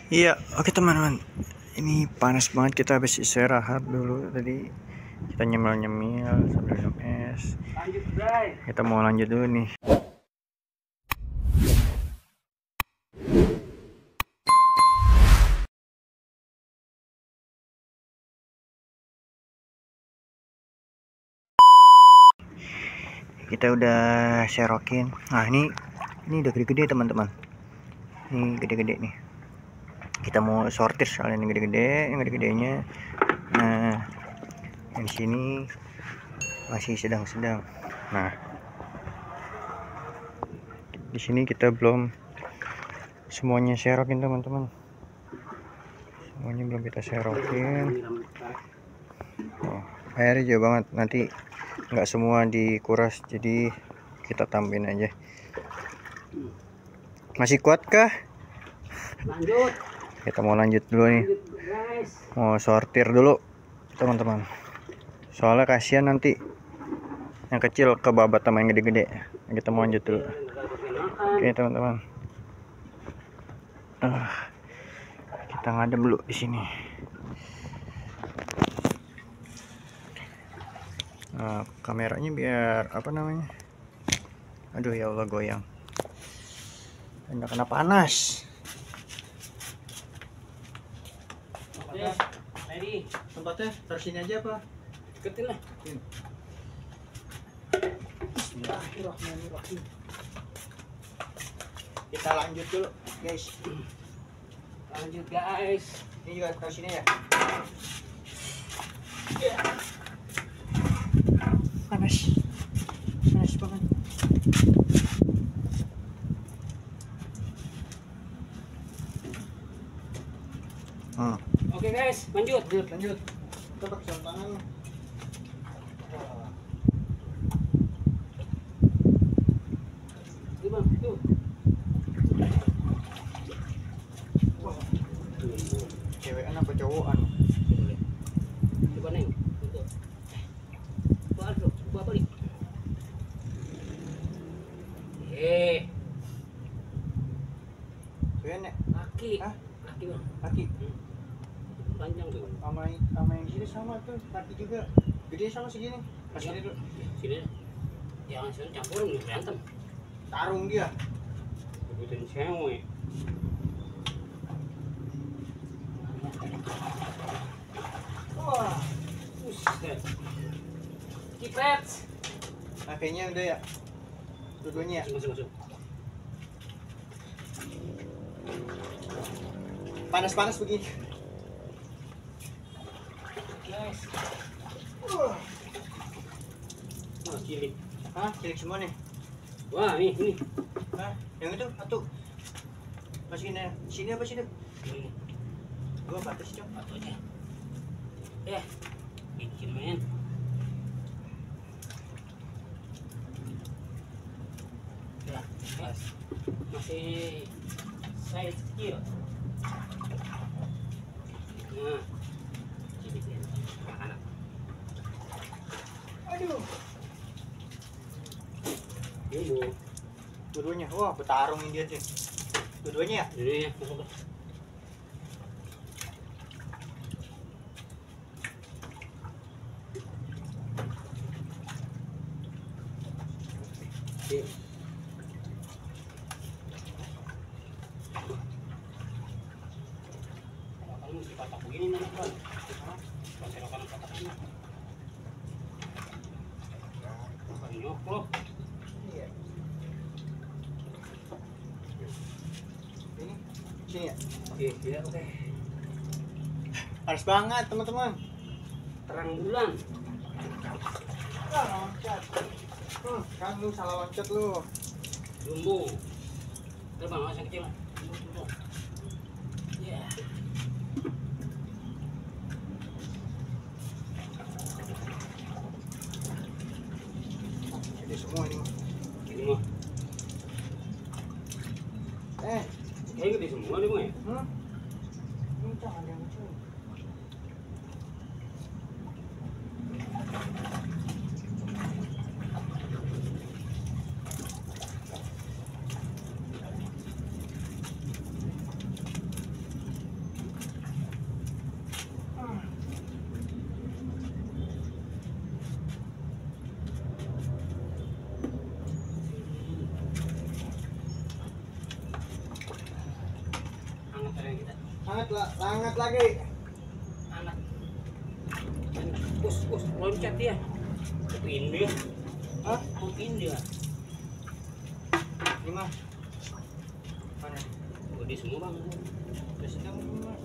Iya, oke teman-teman. Ini panas banget, kita habis istirahat dulu tadi. Kita nyemil-nyemil sambil minum es. Lanjut, Bray. Kita mau lanjut dulu nih. Kita udah serokin. Nah, ini udah gede-gede teman-teman. Ini gede-gede nih. Kita mau sortir soalnya ini gede-gede, yang gede-gedenya. Nah, yang di sini masih sedang-sedang. Nah, di sini kita belum semuanya serokin teman-teman. Semuanya belum kita serokin. Oh, airnya jauh banget, nanti nggak semua dikuras, jadi kita tambahin aja. Masih kuat kah? Lanjut. Kita mau lanjut dulu nih. Lanjut, guys. Mau sortir dulu teman-teman, soalnya kasihan nanti yang kecil kebabat sama yang gede-gede. Kita mau lanjut dulu. Oke teman-teman, kita ngadem dulu di sini. Kameranya biar apa namanya, aduh ya Allah, goyang, nggak kena panas. Ready. Tempatnya taruh sini aja apa? Deketin lah. Bismillahirrahmanirrahim. Kita lanjut dulu guys. Lanjut, guys. Ini juga taruh sini ya. Panas banget. Oke, guys, lanjut. Lanjut. Kita pakai sarung tangan. Gimana? Tuh. Cewekan apa cowokan? Coba neng. Tuh. Waduh, gua balik. Cewekan Laki. Hah? Laki, Bang. kaki. Panjang tuh. Sama yang sini sama tuh, kaki juga. Gede sama segini. Pas gede dulu. Sini. Jangan sini campurin nih, berantem. Tarung dia. Rebutin cewek. Wah, Buset. Kipret. kayaknya udah ya. Dua-duanya ya. Masuk. Panas-panas begini. Guys. Wah, Oh, cilik. hah, cilik semua nih. Wah, ini. Hah, yang itu satu. Masukin sini apa sini? Ini. Gua batas cok. Satu aja. Ya. Bikin men. Ya, mas. Masih size kecil. Nah. Cilik ya. Anak. Aduh. Ini. Dua-duanya. Wah, bertarung ini dia tuh. Dua-duanya ya? Ini ya. Masuk. Oke. Kalau mesti patok begini nih, Bang. Pas serokan patok ini. Nyok. Iya. Ini sini ya. Oke. Panas banget teman-teman. Terang bulan. Ah, loncat. Kan lu salah loncat lu. Lumbu. Terbang yang kecil. Lumbu. Ya. Jadi semua ini. Ini mah. Kayaknya gede semua nih, Bang. Ini jangan yang kecil. Hangat lagi. Anak. Us, loncat dia. Kupin dia. Hah? Kupin dia. Ini mah. Mana? Oh, di semua bang. Di sini mah.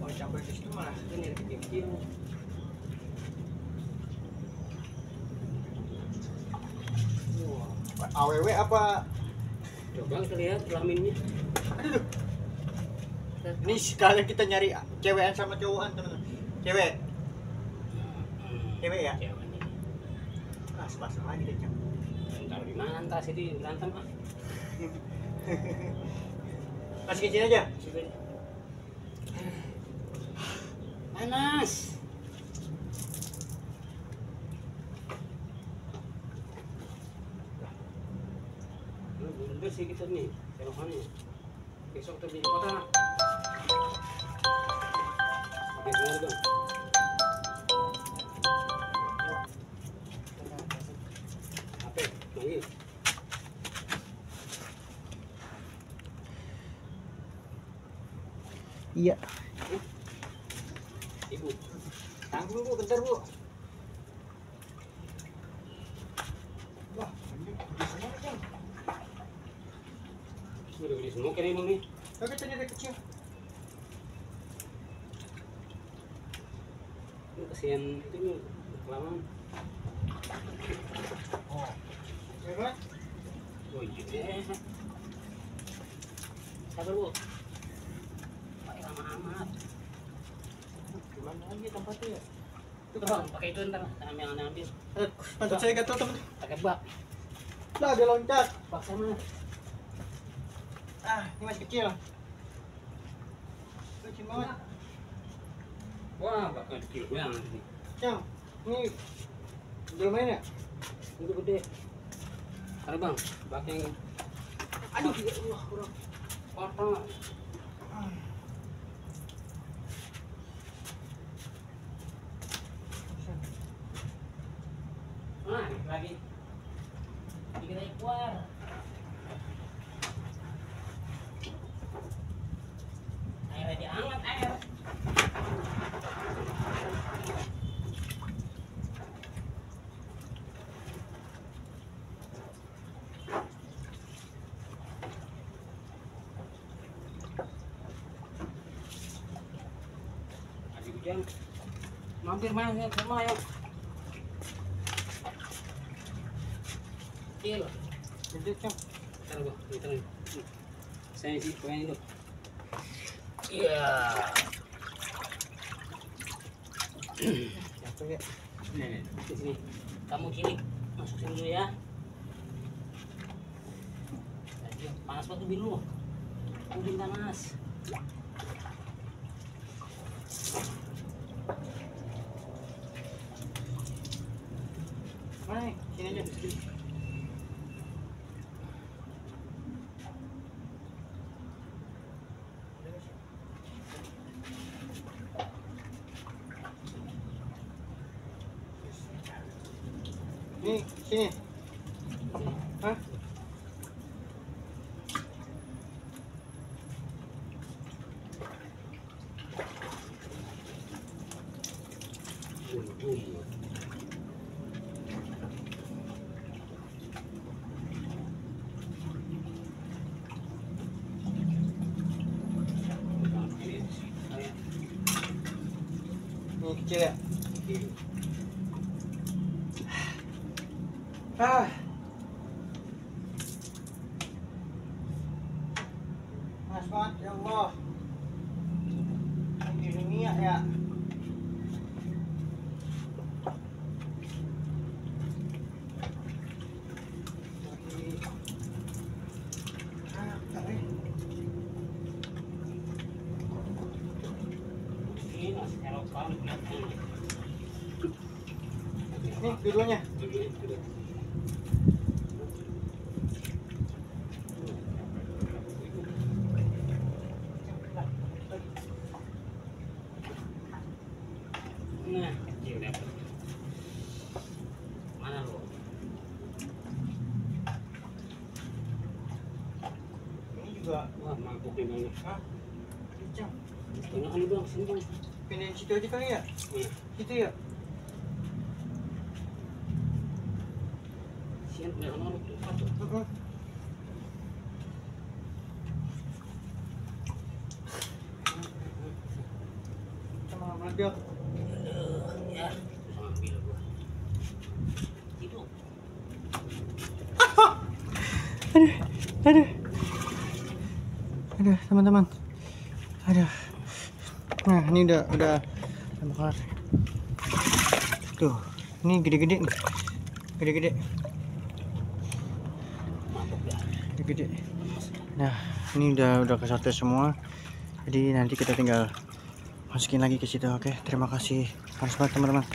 Oh, campur di situ malah. Ini kecil-kecil. AWW apa? Coba kita lihat kelaminnya. Aduh. Ini sekalian kita nyari cewekan sama cowokan, teman-teman. Cewek. Cewek ya? Cewek ini. Ah, sepasang lagi deh, Cang. Taruh di mana entar sih di berantem ah. Kasih kecil aja. Panas. Bener sih kita nih, selokannya. Besok tuh di kota. Oke, bener dong. Apa? Lagi. Iya. Ibu. Tanggung Bu, bentar Bu. Wah, ini di sana Cang. Udah beli semua kira ini nih. Tapi tadi ada kecil. Ini kasihan itu nih kelamaan. Oh. Ya kan? Oh iya. Sabar Bu. Pakai lama amat. Gimana lagi tempatnya ya? Tuh bang, pakai itu ntar ambil. Pantat saya gatel teman. Pakai bak. Lah dia loncat. Bak sana. Ah, ini masih kecil. Kecil banget. Wah, bak kecil banget ini. Cang, ini belum main ya? Udah gede. Ada bang, bak yang Aduh, ya Allah, kurang. kotor. Nah, lagi. Dikit lagi keluar. Air aja hangat air. Adik hujan. Mampir mana semua yuk. Kecil. Gede, Cang. Taruh gua, ini taruh. Saya sih pengen itu. Iya. Capek ya? Nih, di sini. Kamu sini masukin dulu ya. Tadi panas banget tuh biru. Ubin panas. Mana nih? Sini aja. Nih, sini. Hah? Ini kecil ya? Ah. Panas banget ya Allah. Ini dunia ya. Nih dua-duanya. Nah, kecil dapat. Mana lo? Ini juga. Wah, mangkuk di mana? Hah? Kencang. Tengah ini bang, sini bang. Pindahin situ aja kali ya? Iya. Situ ya? Sian punya anak tuh. Satu. Sama ambil. Ya, sama ambil gua. Hidup. Aduh teman-teman, aduh. Nah ini udah kelar. Tuh, ini gede-gede nih, gede-gede. Nah ini udah kesortir semua. Jadi nanti kita tinggal masukin lagi ke situ. Oke, terima kasih. Harus banget teman-teman.